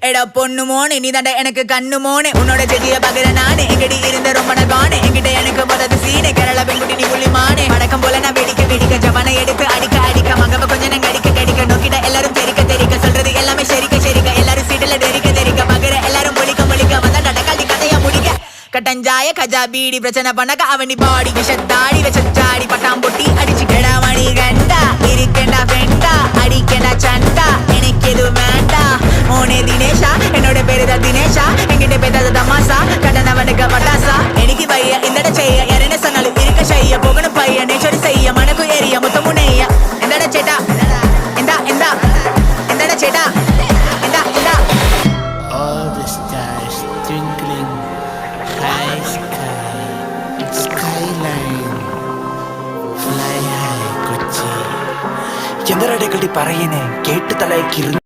எடா பொண்ணு மோனே நீ தாண்டா எனக்கு கண்ணு மோனே உன்னோட செடிய பகிர நானே எங்கடி இருந்த ரொம்ப நகானே என்கிட்ட எனக்கு பதது சீனே கேரள பெண்குட்டி நீ புள்ளி மானே வடக்கம் போல நான் வெடிக்க வெடிக்க ஜவனை எடுத்து அடிக்க அடிக்க மகவ கொஞ்சம் நான் கடிக்க கடிக்க நோக்கிட்ட எல்லாரும் தெரிக்க தெரிக்க சொல்றது எல்லாமே ஷெரிக்க ஷெரிக்க எல்லாரும் சீட்டுல தெரிக்க தெரிக்க பகிர எல்லாரும் முழிக்க முழிக்க வந்தா நடக்காதி கதையா முடிக்க கட்டஞ்சாய கஜா பீடி பிரச்சனை பண்ணக்க அவனி பாடி விஷத்தாடி வச்சாடி பட்டாம் பொட்டி அடிச்சு கெடா மணி கண்டா இருக்கேண்டா ஃப்ரெண்டா அடிக்கேண்டா சண்டா எனக்கு எது வேண்டா ஓனே தினேஷா என்னோட பேரு தான் தினேஷா என்கிட்ட பேசாத தமாசா கடனவனுக்கு பட்டாசா எனக்கு பைய இந்தட செய்ய யாரென்ன சொன்னாலும் இருக்க செய்ய போகணும் பைய நேச்சரி செய்ய மனக்கு ஏறிய முத்தமு நெய்ய எந்தட சேட்டா எந்தா எந்தா எந்தட சேட்டா எந்தா எந்தா All the stars twinkling, high sky, skyline, fly high, Kochi. എന്തൊരടിക്കടി പറയണേ കേട്ട് തലയ്ക്കിരുന്ന്